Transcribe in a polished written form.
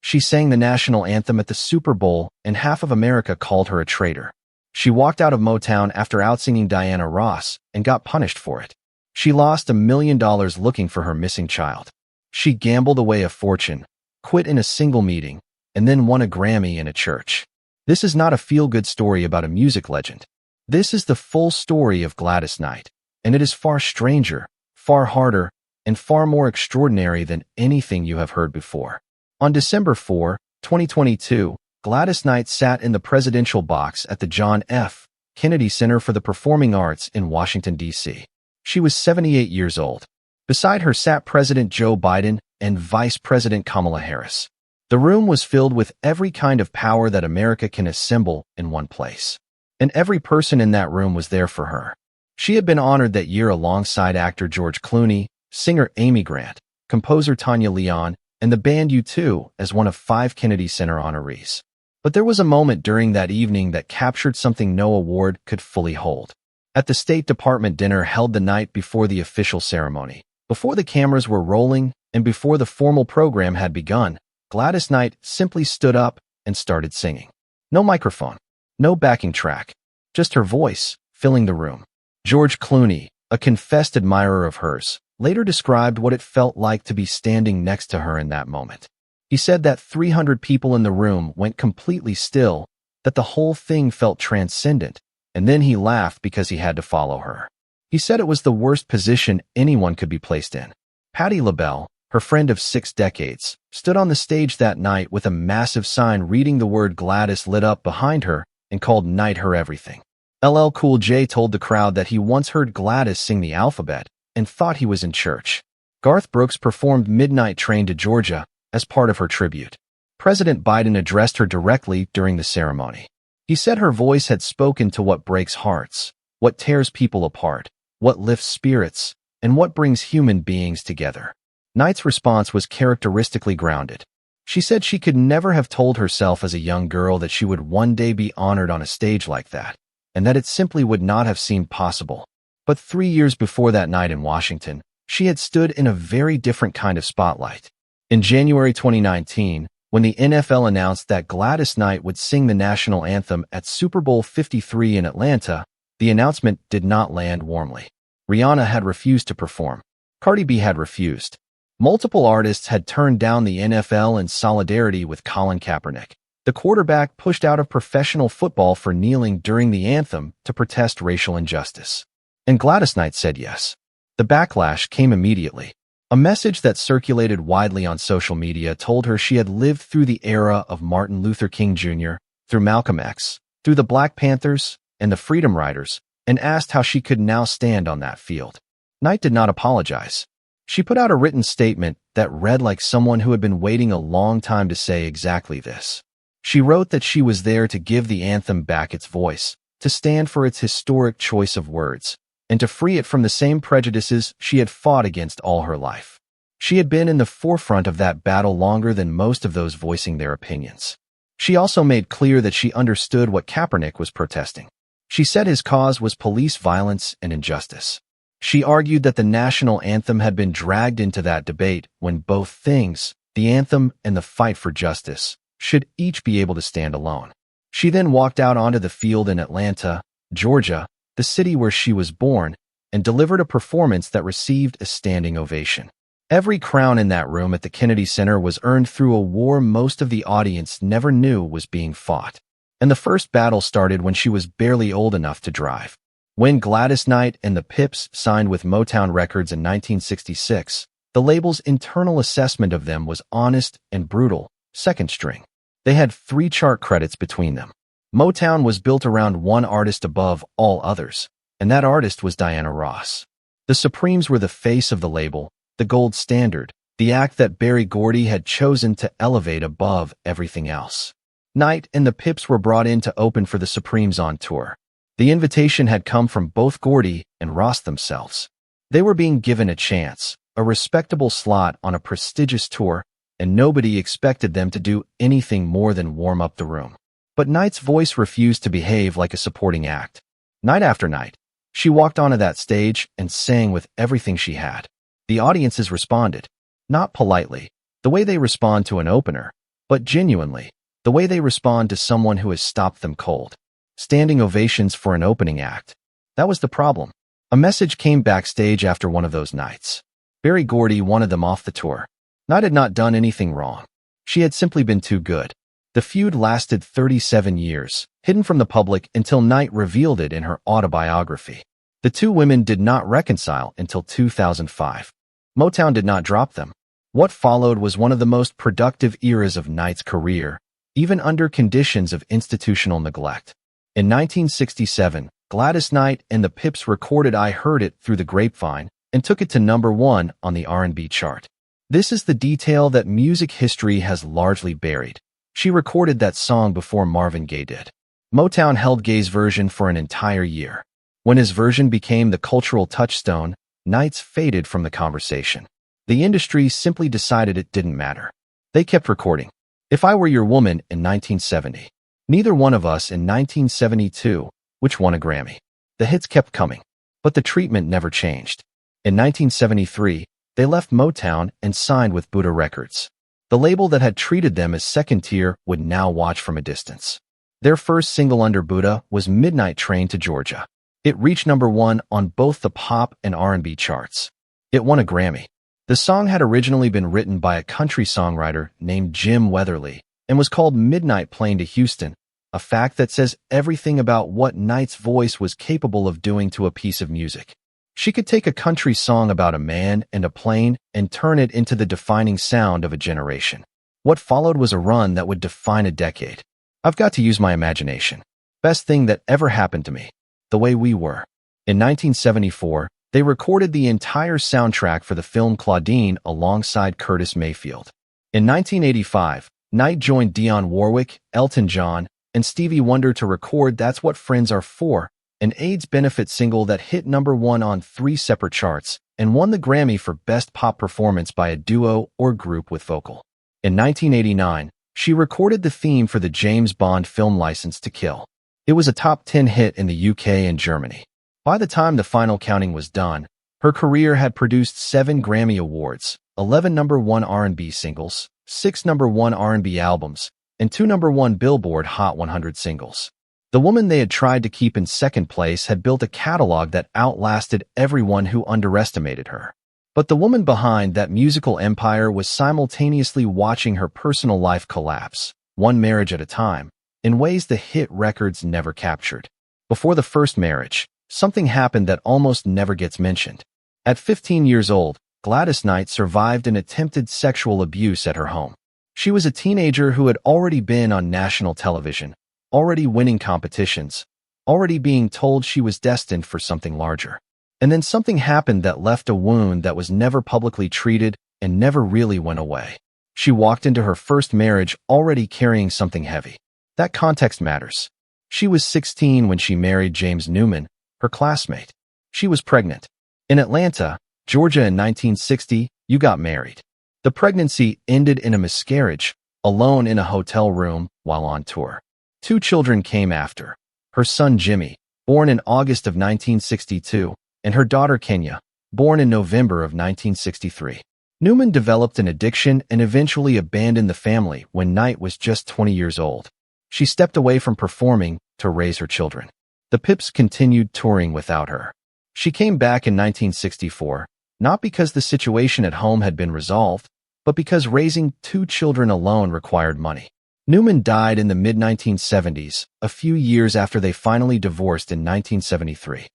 She sang the national anthem at the Super Bowl, and half of America called her a traitor. She walked out of Motown after out-singing Diana Ross and got punished for it. She lost $1 million looking for her missing child. She gambled away a fortune, quit in a single meeting, and then won a Grammy in a church. This is not a feel-good story about a music legend. This is the full story of Gladys Knight, and it is far stranger, far harder, and far more extraordinary than anything you have heard before. On December 4, 2022, Gladys Knight sat in the presidential box at the John F. Kennedy Center for the Performing Arts in Washington, D.C. She was 78 years old. Beside her sat President Joe Biden and Vice President Kamala Harris. The room was filled with every kind of power that America can assemble in one place. And every person in that room was there for her. She had been honored that year alongside actor George Clooney, singer Amy Grant, composer Tanya Leon, and the band U2 as one of 5 Kennedy Center honorees. But there was a moment during that evening that captured something no award could fully hold. At the State Department dinner held the night before the official ceremony, before the cameras were rolling, and before the formal program had begun, Gladys Knight simply stood up and started singing. No microphone, no backing track, just her voice filling the room. George Clooney, a confessed admirer of hers, later described what it felt like to be standing next to her in that moment. He said that 300 people in the room went completely still, that the whole thing felt transcendent, and then he laughed because he had to follow her. He said it was the worst position anyone could be placed in. Patti LaBelle, her friend of 6 decades, stood on the stage that night with a massive sign reading the word Gladys lit up behind her and called Knight her everything. LL Cool J told the crowd that he once heard Gladys sing the alphabet and thought he was in church. Garth Brooks performed Midnight Train to Georgia as part of her tribute. President Biden addressed her directly during the ceremony. He said her voice had spoken to what breaks hearts, what tears people apart, what lifts spirits, and what brings human beings together. Knight's response was characteristically grounded. She said she could never have told herself as a young girl that she would one day be honored on a stage like that, and that it simply would not have seemed possible. But 3 years before that night in Washington, she had stood in a very different kind of spotlight. In January 2019, when the NFL announced that Gladys Knight would sing the national anthem at Super Bowl 53 in Atlanta, the announcement did not land warmly. Rihanna had refused to perform. Cardi B had refused. Multiple artists had turned down the NFL in solidarity with Colin Kaepernick. The quarterback pushed out of professional football for kneeling during the anthem to protest racial injustice. And Gladys Knight said yes. The backlash came immediately. A message that circulated widely on social media told her she had lived through the era of Martin Luther King Jr., through Malcolm X, through the Black Panthers, and the Freedom Riders, and asked how she could now stand on that field. Knight did not apologize. She put out a written statement that read like someone who had been waiting a long time to say exactly this. She wrote that she was there to give the anthem back its voice, to stand for its historic choice of words, and to free it from the same prejudices she had fought against all her life. She had been in the forefront of that battle longer than most of those voicing their opinions. She also made clear that she understood what Kaepernick was protesting. She said his cause was police violence and injustice. She argued that the national anthem had been dragged into that debate when both things, the anthem and the fight for justice, should each be able to stand alone. She then walked out onto the field in Atlanta, Georgia, the city where she was born, and delivered a performance that received a standing ovation. Every crown in that room at the Kennedy Center was earned through a war most of the audience never knew was being fought. And the first battle started when she was barely old enough to drive. When Gladys Knight and the Pips signed with Motown Records in 1966, the label's internal assessment of them was honest and brutal, second string. They had 3 chart credits between them. Motown was built around one artist above all others, and that artist was Diana Ross. The Supremes were the face of the label, the gold standard, the act that Berry Gordy had chosen to elevate above everything else. Knight and the Pips were brought in to open for the Supremes on tour. The invitation had come from both Gordy and Ross themselves. They were being given a chance, a respectable slot on a prestigious tour, and nobody expected them to do anything more than warm up the room. But Knight's voice refused to behave like a supporting act. Night after night, she walked onto that stage and sang with everything she had. The audiences responded, not politely, the way they respond to an opener, but genuinely, the way they respond to someone who has stopped them cold. Standing ovations for an opening act. That was the problem. A message came backstage after one of those nights. Berry Gordy wanted them off the tour. Knight had not done anything wrong. She had simply been too good. The feud lasted 37 years, hidden from the public until Knight revealed it in her autobiography. The two women did not reconcile until 2005. Motown did not drop them. What followed was one of the most productive eras of Knight's career, even under conditions of institutional neglect. In 1967, Gladys Knight and the Pips recorded I Heard It Through the Grapevine and took it to #1 on the R&B chart. This is the detail that music history has largely buried. She recorded that song before Marvin Gaye did. Motown held Gaye's version for an entire year. When his version became the cultural touchstone, Knight's faded from the conversation. The industry simply decided it didn't matter. They kept recording. If I Were Your Woman in 1970. Neither One of Us in 1972, which won a Grammy. The hits kept coming, but the treatment never changed. In 1973, they left Motown and signed with Buddha Records. The label that had treated them as second tier would now watch from a distance. Their first single under Buddha was Midnight Train to Georgia. It reached #1 on both the pop and R&B charts. It won a Grammy. The song had originally been written by a country songwriter named Jim Weatherly and was called Midnight Plane to Houston, a fact that says everything about what Knight's voice was capable of doing to a piece of music. She could take a country song about a man and a plane and turn it into the defining sound of a generation. What followed was a run that would define a decade. I've got to use my imagination. Best thing that ever happened to me. The Way We Were. In 1974, they recorded the entire soundtrack for the film Claudine alongside Curtis Mayfield. In 1985, Knight joined Dionne Warwick, Elton John, and Stevie Wonder to record That's What Friends Are For, an AIDS benefit single that hit #1 on 3 separate charts and won the Grammy for Best Pop Performance by a Duo or Group with Vocal. In 1989, she recorded the theme for the James Bond film License to Kill. It was a top 10 hit in the UK and Germany. By the time the final counting was done, her career had produced 7 Grammy Awards, 11 #1 R&B singles, 6 #1 R&B albums, and 2 #1 Billboard Hot 100 singles. The woman they had tried to keep in second place had built a catalog that outlasted everyone who underestimated her. But the woman behind that musical empire was simultaneously watching her personal life collapse, one marriage at a time, in ways the hit records never captured. Before the first marriage, something happened that almost never gets mentioned. At 15 years old, Gladys Knight survived an attempted sexual abuse at her home. She was a teenager who had already been on national television, already winning competitions, already being told she was destined for something larger. And then something happened that left a wound that was never publicly treated and never really went away. She walked into her first marriage already carrying something heavy. That context matters. She was 16 when she married James Newman, her classmate. She was pregnant. In Atlanta, Georgia in 1960, you got married. The pregnancy ended in a miscarriage, alone in a hotel room while on tour. 2 children came after. Her son Jimmy, born in August of 1962, and her daughter Kenya, born in November of 1963. Newman developed an addiction and eventually abandoned the family when Knight was just 20 years old. She stepped away from performing to raise her children. The Pips continued touring without her. She came back in 1964, not because the situation at home had been resolved, but because raising 2 children alone required money. Newman died in the mid-1970s, a few years after they finally divorced in 1973.